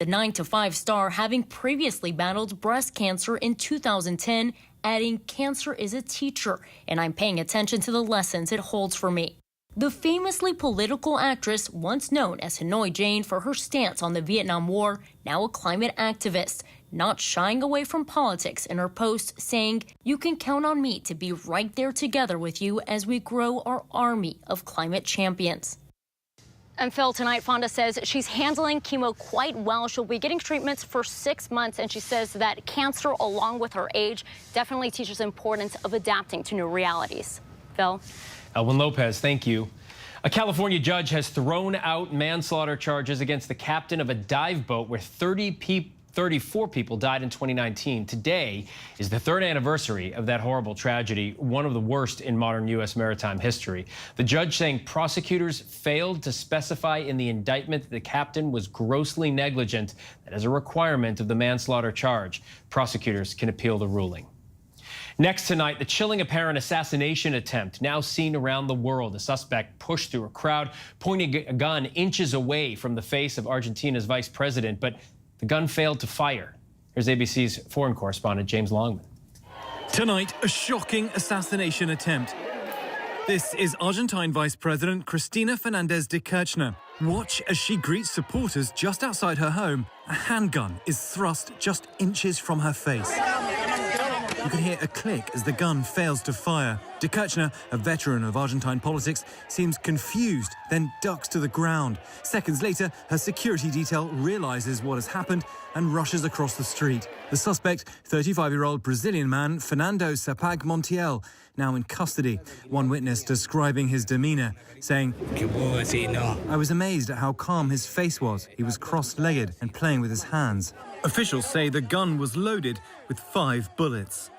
The 9 to 5 star having previously battled breast cancer in 2010, adding, "Cancer is a teacher, and I'm paying attention to the lessons it holds for me." The famously political actress, once known as Hanoi Jane for her stance on the Vietnam War, now a climate activist, not shying away from politics in her post, saying, "You can count on me to be right there together with you as we grow our army of climate champions." And Phil, tonight, Fonda says she's handling chemo quite well. She'll be getting treatments for 6 months, and she says that cancer, along with her age, definitely teaches the importance of adapting to new realities. Phil? Elwin Lopez, thank you. A California judge has thrown out manslaughter charges against the captain of a dive boat where 34 people died in 2019. Today is the 3rd anniversary of that horrible tragedy, one of the worst in modern U.S. maritime history. The judge saying prosecutors failed to specify in the indictment that the captain was grossly negligent. That is a requirement of the manslaughter charge. Prosecutors can appeal the ruling. Next tonight, the chilling apparent assassination attempt now seen around the world. A suspect pushed through a crowd, pointing a gun inches away from the face of Argentina's vice president, but the gun failed to fire. Here's ABC's foreign correspondent, James Longman. Tonight, a shocking assassination attempt. This is Argentine Vice President Cristina Fernández de Kirchner. Watch as she greets supporters just outside her home. A handgun is thrust just inches from her face. You can hear a click as the gun fails to fire. De Kirchner, a veteran of Argentine politics, seems confused, then ducks to the ground. Seconds later, her security detail realizes what has happened and rushes across the street. The suspect, 35-year-old Brazilian man Fernando Sapag Montiel, now in custody. One witness describing his demeanor, saying, "I was amazed at how calm his face was. He was cross-legged and playing with his hands." Officials say the gun was loaded with 5 bullets.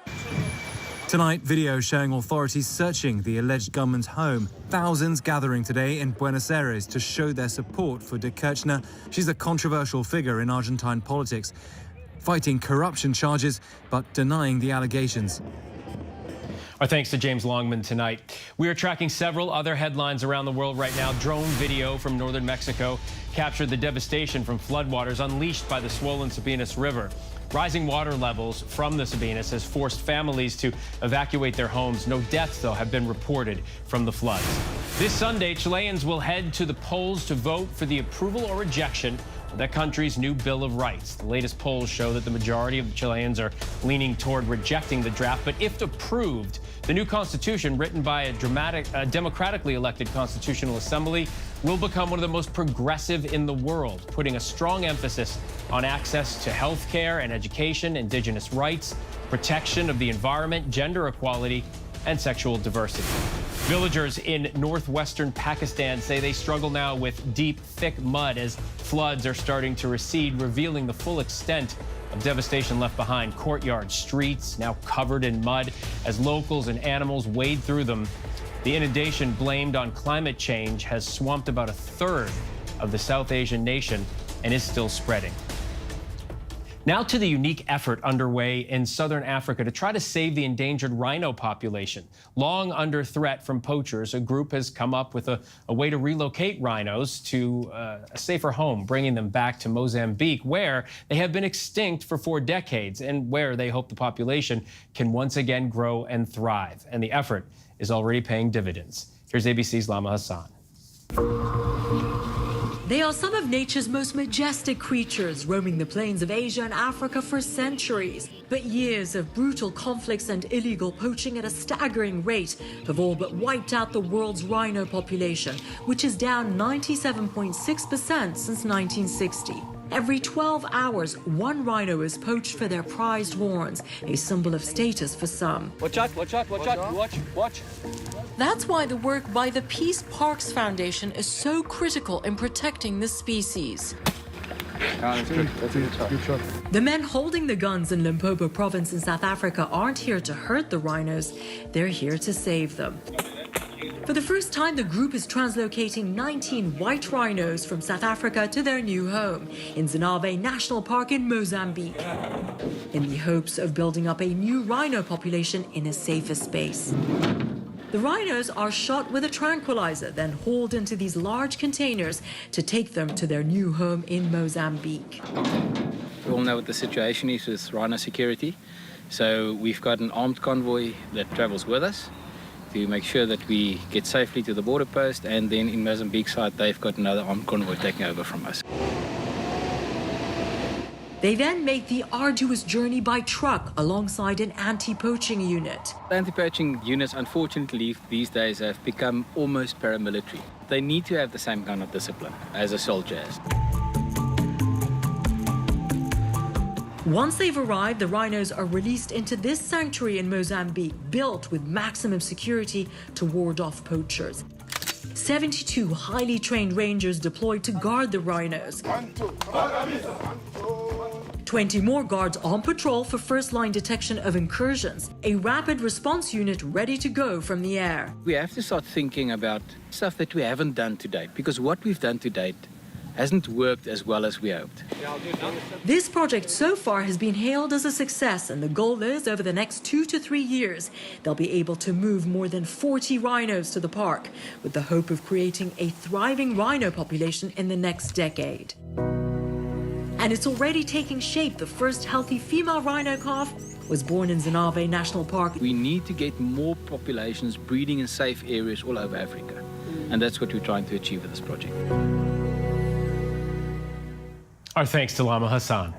Tonight, video showing authorities searching the alleged gunman's home. Thousands gathering today in Buenos Aires to show their support for de Kirchner. She's a controversial figure in Argentine politics, fighting corruption charges but denying the allegations. Our thanks to James Longman tonight. We are tracking several other headlines around the world right now. Drone video from northern Mexico captured the devastation from floodwaters unleashed by the swollen Sabinas River. Rising water levels from the Sabinas has forced families to evacuate their homes. No deaths, though, have been reported from the floods. This Sunday, Chileans will head to the polls to vote for the approval or rejection of that country's new Bill of Rights. The latest polls show that the majority of the Chileans are leaning toward rejecting the draft, but if approved, the new constitution, written by a democratically elected constitutional assembly, will become one of the most progressive in the world, putting a strong emphasis on access to health care and education, indigenous rights, protection of the environment, gender equality, and sexual diversity. Villagers in northwestern Pakistan say they struggle now with deep, thick mud as floods are starting to recede, revealing the full extent of devastation left behind. Courtyards, streets now covered in mud as locals and animals wade through them. The inundation, blamed on climate change, has swamped about a third of the South Asian nation and is still spreading. Now to the unique effort underway in southern Africa to try to save the endangered rhino population. Long under threat from poachers, a group has come up with a way to relocate rhinos to a safer home, bringing them back to Mozambique, where they have been extinct for 4 decades and where they hope the population can once again grow and thrive. And the effort is already paying dividends. Here's ABC's Lama Hassan. They are some of nature's most majestic creatures, roaming the plains of Asia and Africa for centuries. But years of brutal conflicts and illegal poaching at a staggering rate have all but wiped out the world's rhino population, which is down 97.6% since 1960. Every 12 hours, one rhino is poached for their prized horns, a symbol of status for some. Watch out, watch out, watch out, watch. That's why the work by the Peace Parks Foundation is so critical in protecting the species. That's a good shot. The men holding the guns in Limpopo province in South Africa aren't here to hurt the rhinos, they're here to save them. For the first time, the group is translocating 19 white rhinos from South Africa to their new home in Zinave National Park in Mozambique, in the hopes of building up a new rhino population in a safer space. The rhinos are shot with a tranquilizer, then hauled into these large containers to take them to their new home in Mozambique. We all know what the situation is with rhino security. So we've got an armed convoy that travels with us to make sure that we get safely to the border post, and then in Mozambique side, they've got another armed convoy taking over from us. They then make the arduous journey by truck alongside an anti-poaching unit. Anti-poaching units, unfortunately, these days have become almost paramilitary. They need to have the same kind of discipline as a soldier has. Once they've arrived, the rhinos are released into this sanctuary in Mozambique, built with maximum security to ward off poachers. 72 highly trained rangers deployed to guard the rhinos. 20 more guards on patrol for first-line detection of incursions. A rapid response unit ready to go from the air. We have to start thinking about stuff that we haven't done to date, because what we've done to date hasn't worked as well as we hoped. This project so far has been hailed as a success, and the goal is over the next 2 to 3 years, they'll be able to move more than 40 rhinos to the park, with the hope of creating a thriving rhino population in the next decade. And it's already taking shape. The first healthy female rhino calf was born in Zinave National Park. We need to get more populations breeding in safe areas all over Africa. And that's what we're trying to achieve with this project. Our thanks to Lama Hassan.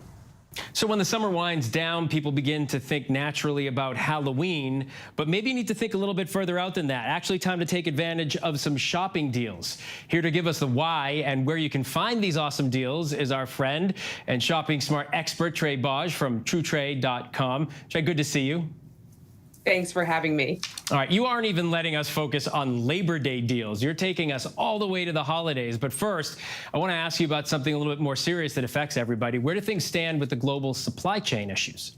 So when the summer winds down, people begin to think naturally about Halloween, but maybe you need to think a little bit further out than that. Actually, time to take advantage of some shopping deals. Here to give us the why and where you can find these awesome deals is our friend and shopping smart expert, Trey Baj from TrueTrade.com. Trey, good to see you. Thanks for having me. All right, you aren't even letting us focus on Labor Day deals. You're taking us all the way to the holidays. But first, I want to ask you about something a little bit more serious that affects everybody. Where do things stand with the global supply chain issues?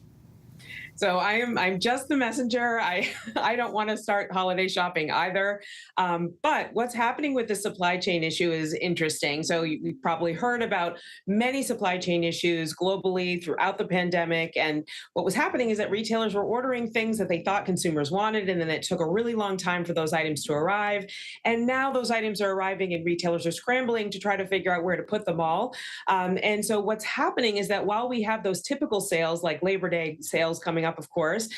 So I'm just the messenger. I don't want to start holiday shopping either. But what's happening with the supply chain issue is interesting. So you've probably heard about many supply chain issues globally throughout the pandemic. And what was happening is that retailers were ordering things that they thought consumers wanted, and then it took a really long time for those items to arrive. And now those items are arriving and retailers are scrambling to try to figure out where to put them all. And so what's happening is that while we have those typical sales like Labor Day sales coming up, of course,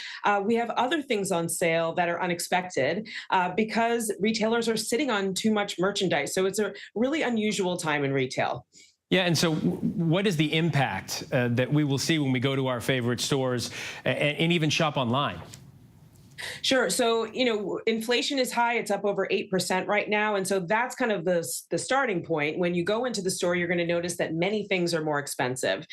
we have other things on sale that are unexpected because retailers are sitting on too much merchandise. So it's a really unusual time in retail. Yeah, and so what is the impact that we will see when we go to our favorite stores and even shop online? Sure. So, inflation is high. It's up over 8% right now. And so that's kind of the starting point. When you go into the store, you're going to notice that many things are more expensive.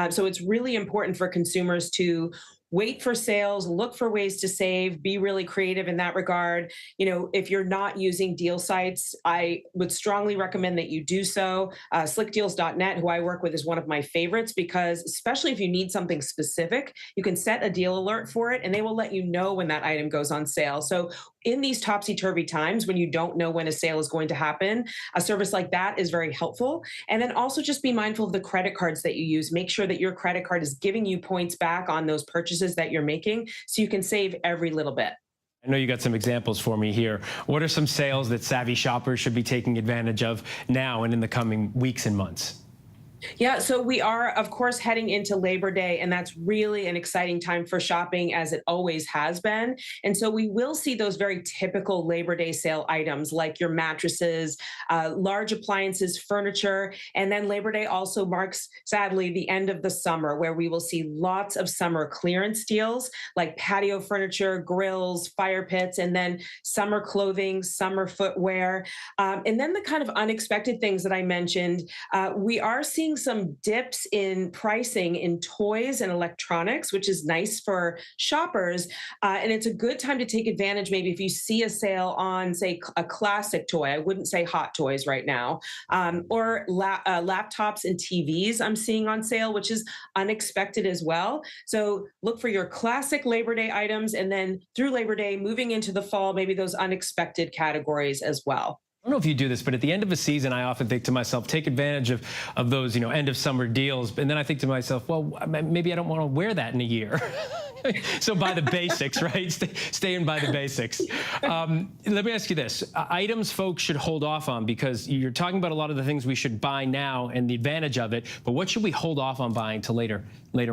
So it's really important for consumers to wait for sales, look for ways to save, be really creative in that regard. If you're not using deal sites, I would strongly recommend that you do so. Slickdeals.net, who I work with, is one of my favorites because especially if you need something specific, you can set a deal alert for it and they will let you know when that item goes on sale. So in these topsy-turvy times when you don't know when a sale is going to happen, a service like that is very helpful. And then also just be mindful of the credit cards that you use. Make sure that your credit card is giving you points back on those purchases that you're making so you can save every little bit. I know you got some examples for me here. What are some sales that savvy shoppers should be taking advantage of now and in the coming weeks and months? Yeah, so we are, of course, heading into Labor Day, and that's really an exciting time for shopping, as it always has been. And so we will see those very typical Labor Day sale items like your mattresses, large appliances, furniture. And then Labor Day also marks, sadly, the end of the summer, where we will see lots of summer clearance deals like patio furniture, grills, fire pits, and then summer clothing, summer footwear. And then the kind of unexpected things that I mentioned, we are seeing seeing some dips in pricing in toys and electronics, which is nice for shoppers. And it's a good time to take advantage, maybe if you see a sale on, say, a classic toy. I wouldn't say hot toys right now, or laptops and TVs I'm seeing on sale, which is unexpected as well. So look for your classic Labor Day items, and then through Labor Day, moving into the fall, maybe those unexpected categories as well. I don't know if you do this, but at the end of a season, I often think to myself, take advantage of those, end of summer deals. And then I think to myself, well, maybe I don't want to wear that in a year. So buy the basics, right? Stay in by the basics. Let me ask you this. Items folks should hold off on, because you're talking about a lot of the things we should buy now and the advantage of it, but what should we hold off on buying till later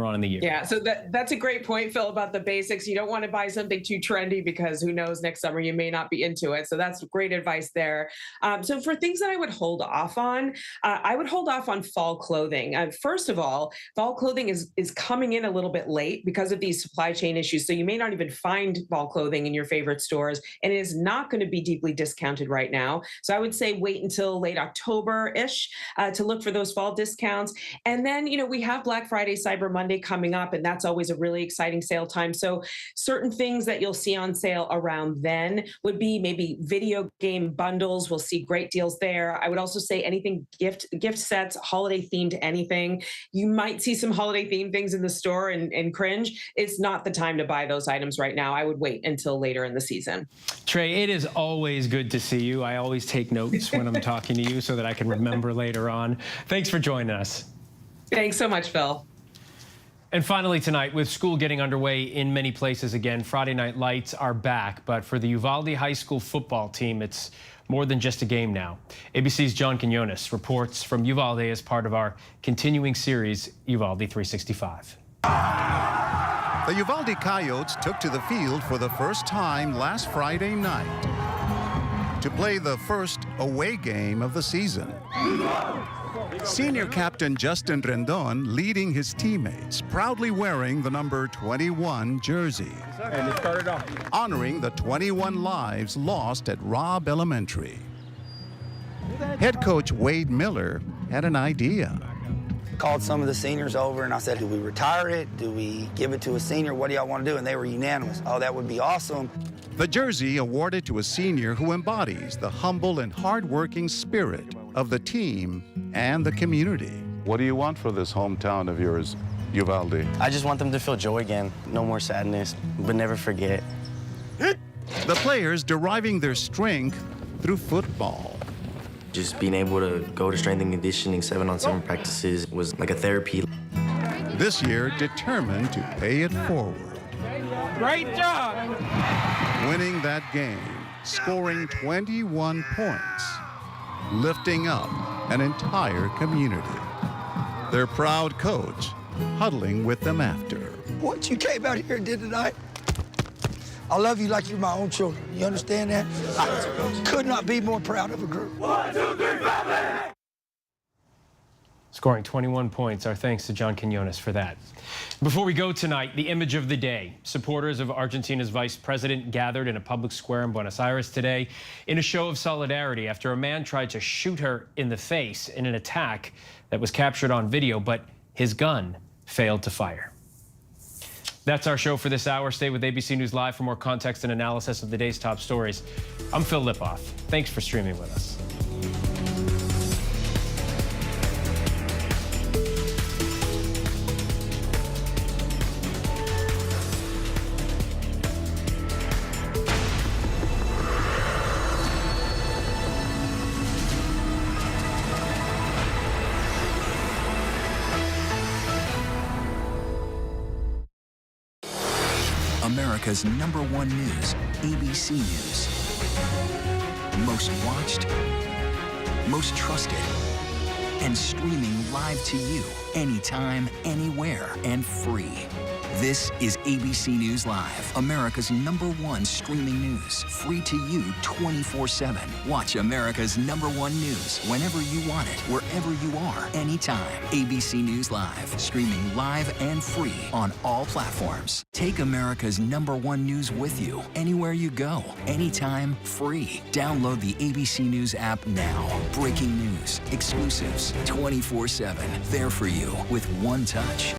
on in the year? Yeah, so that's a great point, Phil, about the basics. You don't want to buy something too trendy, because who knows, next summer you may not be into it. So that's great advice there. So for things that I would hold off on, I would hold off on fall clothing. First of all, fall clothing is coming in a little bit late because of these supply chain issues. So you may not even find fall clothing in your favorite stores, and it is not going to be deeply discounted right now. So I would say wait until late October-ish to look for those fall discounts. And then, we have Black Friday, Cyber Monday coming up, and that's always a really exciting sale time. So certain things that you'll see on sale around then would be maybe video game bundles. We'll see great deals there. I would also say anything gift sets, holiday themed anything. You might see some holiday themed things in the store and cringe. It's not the time to buy those items right now. I would wait until later in the season. Trey, it is always good to see you. I always take notes when I'm talking to you so that I can remember later on. Thanks for joining us. Thanks so much, Phil. And finally tonight, with school getting underway in many places again, Friday Night Lights are back. But for the Uvalde High School football team, it's more than just a game now. ABC's John Quinones reports from Uvalde as part of our continuing series, Uvalde 365. The Uvalde Coyotes took to the field for the first time last Friday night to play the first away game of the season. Senior captain Justin Rendon leading his teammates, proudly wearing the number 21 jersey, honoring the 21 lives lost at Robb Elementary. Head coach Wade Miller had an idea. Called some of the seniors over and I said, do we retire it? Do we give it to a senior? What do y'all want to do? And they were unanimous. Oh, that would be awesome. The jersey awarded to a senior who embodies the humble and hardworking spirit of the team and the community. What do you want for this hometown of yours, Uvalde? I just want them to feel joy again. No more sadness, but never forget. The players deriving their strength through football. Just being able to go to strength and conditioning 7-on-7 practices was like a therapy. This year, determined to pay it forward. Great job! Winning that game, scoring 21 points, lifting up an entire community. Their proud coach huddling with them after. What you came out here and did tonight, I love you like you're my own children. You understand that? I could not be more proud of a group. 1, 2, 3, family! Scoring 21 points. Our thanks to John Quinones for that. Before we go tonight, the image of the day. Supporters of Argentina's vice president gathered in a public square in Buenos Aires today in a show of solidarity after a man tried to shoot her in the face in an attack that was captured on video, but his gun failed to fire. That's our show for this hour. Stay with ABC News Live for more context and analysis of the day's top stories. I'm Phil Lipoff. Thanks for streaming with us. America's #1 news, ABC News. Most watched, most trusted, and streaming live to you anytime, anywhere, and free. This is ABC News Live, America's #1 streaming news. Free to you 24/7. Watch America's #1 news whenever you want it, wherever you are, anytime. ABC News Live, streaming live and free on all platforms. Take America's #1 news with you, anywhere you go, anytime, free. Download the ABC News app now. Breaking news, exclusives, 24/7. There for you with one touch.